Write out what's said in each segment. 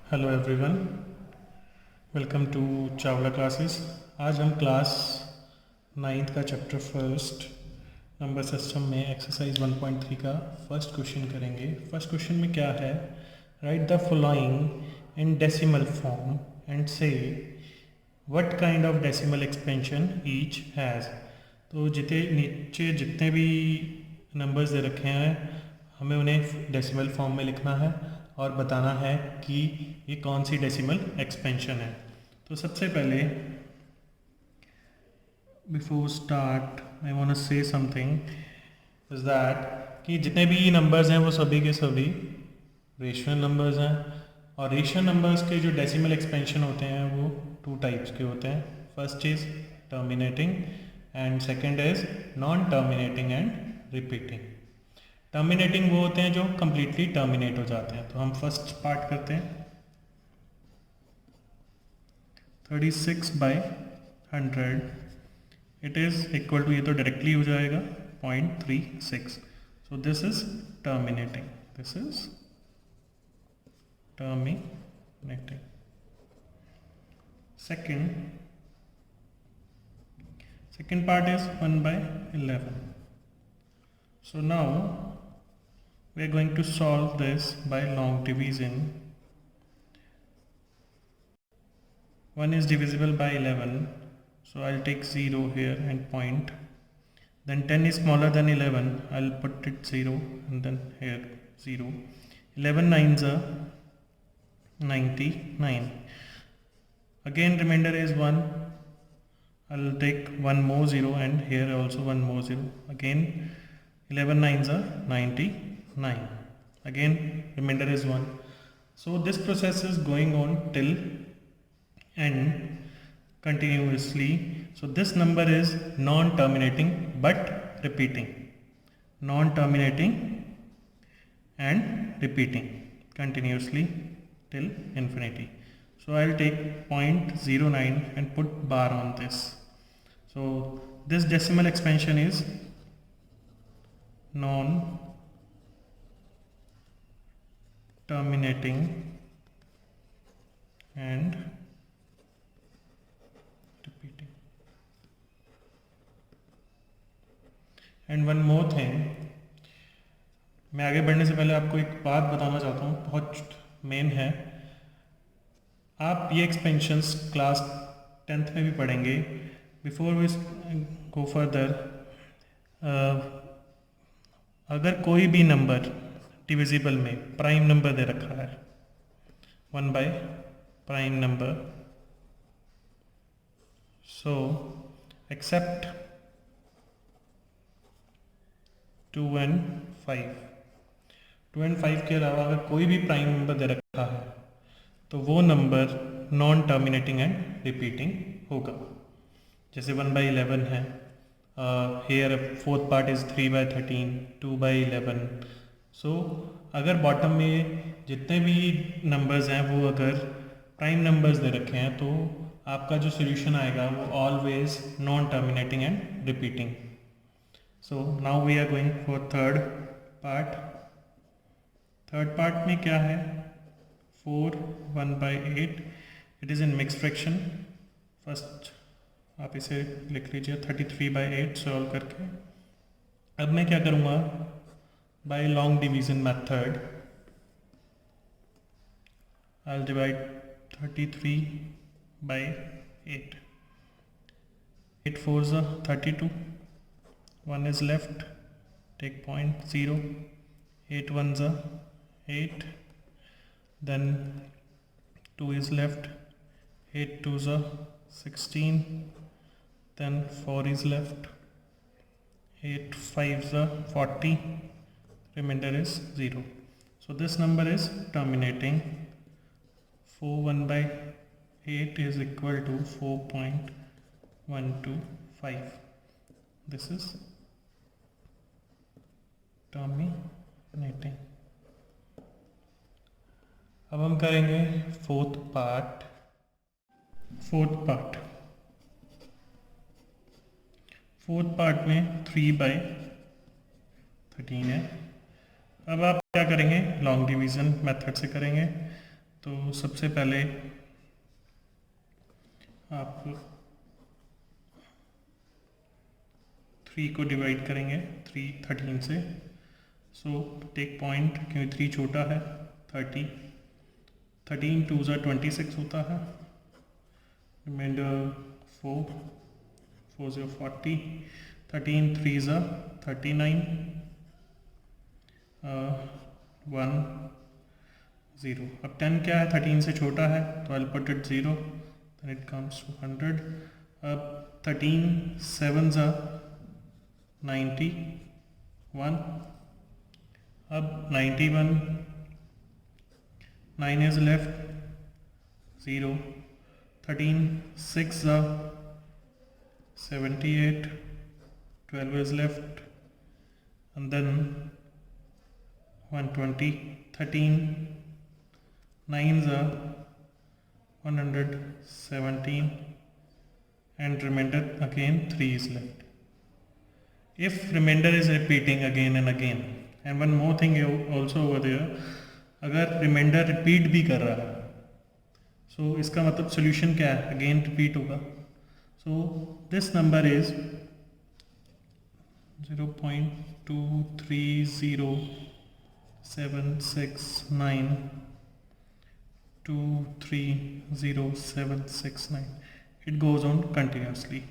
Hello everyone, welcome to Chawla classes. आज हम class 9th का चैप्टर फर्स्ट नंबर सिस्टम में एक्सरसाइज 1.3 का फर्स्ट क्वेश्चन करेंगे। फर्स्ट क्वेश्चन में क्या है, write the following in decimal form and say what kind of decimal expansion each has. तो नीचे जितने भी नंबर्स दे रखे हैं हमें उन्हें डेसिमल फॉर्म में लिखना है और बताना है कि ये कौन सी डेसिमल एक्सपेंशन है। तो सबसे पहले before start I want to say something is that कि जितने भी नंबर्स हैं वो सभी के सभी रेशनल नंबर्स हैं और रेशनल नंबर्स के जो डेसिमल एक्सपेंशन होते हैं वो टू टाइप्स के होते हैं। First is terminating and second is non terminating and repeating. Terminating वो होते हैं जो कंप्लीटली टर्मिनेट हो जाते हैं। तो हम फर्स्ट पार्ट करते हैं। 36/100 इट इज़ इक्वल टू, ये तो डायरेक्टली हो जाएगा 0.36। So this is terminating, this is terminating. second part is 1/11. So now we are going to solve this by long division. 1 is divisible by 11, so I'll take 0 here and point. Then 10 is smaller than 11, I'll put it 0 and then here 0. 11 nines are 99. Again remainder is 1, I'll take one more 0 and here also one more 0. Again 11 nines are 99. Again remainder is 1. So this process is going on till end continuously. So this number is non-terminating but repeating, non-terminating and repeating continuously till infinity. So I'll take 0.09 and put bar on this. So this decimal expansion is non-terminating and repeating. And one more thing, मैं आगे बढ़ने से पहले आपको एक बात बताना चाहता हूँ, बहुत मेन है। आप ये एक्सपेंशंस क्लास 10th में भी पढ़ेंगे। बिफोर वी गो फर्दर, अगर कोई भी नंबर डिविजिबल में प्राइम नंबर दे रखा है 1 by prime number, so except 2 and 5, 2 and 5 के अलावा अगर कोई भी प्राइम नंबर दे रखा है तो वो number non terminating and repeating होगा। जैसे 1/11 है, हेयर फोर्थ पार्ट इज 3/13, 2/11। सो अगर बॉटम में जितने भी नंबर्स हैं वो अगर प्राइम नंबर्स दे रखे हैं तो आपका जो सोल्यूशन आएगा वो always non terminating and repeating. So now we are going for third part. Third part में क्या है, 4 1/8, it is in mix fraction. First आप इसे लिख लीजिए 33/8 सॉल्व करके। अब मैं क्या करूँगा, by long division method I will divide 33/8। 8 4s are 32, 1 is left, take 0.0, 8 1s are 8, then 2 is left, 8 2s are 16, then 4 is left, 8 5s are 40, remainder is 0. So this number is terminating. 4 1/8 is equal to 4.125. This is terminating. अब हम करेंगे fourth part. Fourth part में 3/13 है। अब आप क्या करेंगे, long division method से करेंगे। तो सबसे पहले आप 3 को डिवाइड करेंगे 13 से। सो टेक पॉइंट, क्योंकि 3 छोटा है, 30, 13 2 ज़ा 26 होता है, रिमाइंडर 4, 4 ज़ा 40, 13 3 ज़ा 39, 1 0। अब 10 क्या है, 13 से छोटा है, तो I put it 0, then it comes to 100। अब 13 7 ज़ा 91, अब 91, 9 is left, 0, 13 6 ज़ा 78, 12 is left, and then 120, 13 9 ज़ा 117, and remainder again 3 is left. If remainder is repeating again and again, and one more thing also over there, अगर remainder repeat भी कर रहा है, so इसका मतलब solution क्या है, again repeat होगा। So this number is 0.230769 230769. It goes on continuously.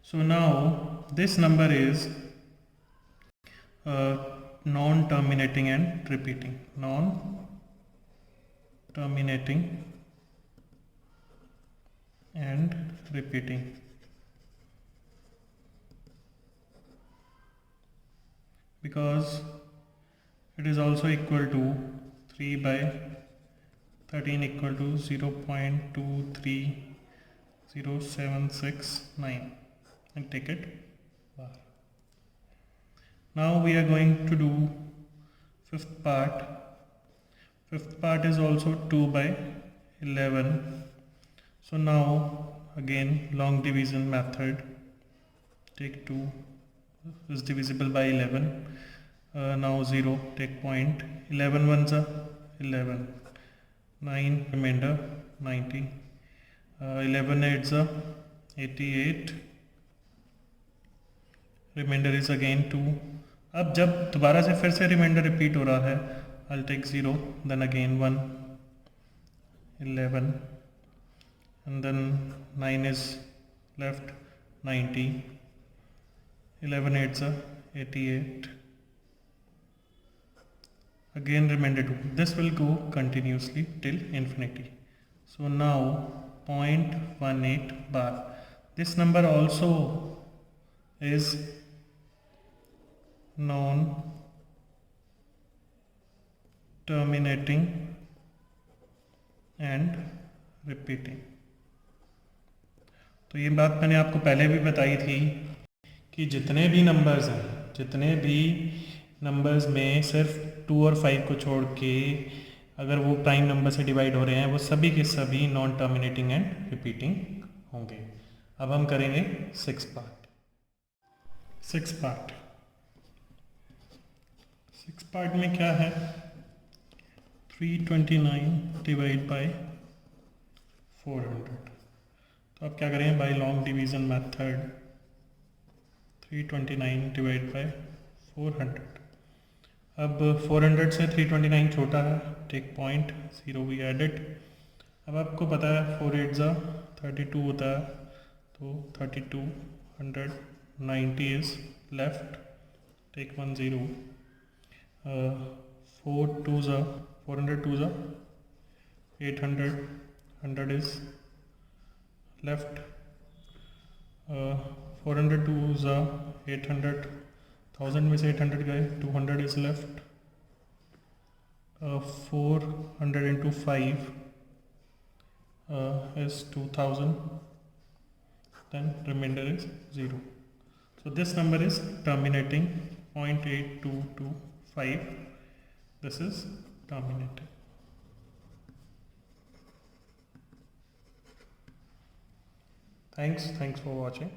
So now this number is non-terminating and repeating. Non-terminating and repeating. Because it is also equal to 3 by 13 equal to 0.230769, and take it bar. Now we are going to do fifth part. Fifth part is also 2 by 11. So now again long division method. Take 2 is divisible by 11. Now 0, take point, 11 ones are 11, 9 remainder 90, 11 eights are 88, remainder is again 2. अब जब दोबारा से फिर से reminder repeat हो रहा है, I'll take 0, then again 1, 11, and then 9 is left, 90, 11 eights are 88, again remainder 2. This will go continuously till infinity. So now 0.18 bar. This number also is non-terminating and repeating. तो ये बात मैंने आपको पहले भी बताई थी कि जितने भी नंबर्स में सिर्फ 2 और 5 को छोड़ के अगर वो प्राइम नंबर से डिवाइड हो रहे हैं, वो सभी के सभी नॉन टर्मिनेटिंग एंड रिपीटिंग होंगे। अब हम करेंगे सिक्स पार्ट में क्या है, 329 डिवाइड बाय 400। तो आप क्या करेंगे, by long division method 329 divide by 400। अब 400 से 329 छोटा है, टेक पॉइंट 0 वी एडेड। अब आपको पता है 4 8 ज़ा 32 होता है, तो 32 100 90 इज लेफ्ट, टेक 1 0, 4 2 ज़ा 400 2 ज़ा 800 100 इज लेफ्ट, 400 2 ज़ा 800, 1000 में से 800 गए, 200 is left, 400 into 5 is 2000, then remainder is 0. So this number is terminating, 0.8225. This is terminating. Thanks for watching.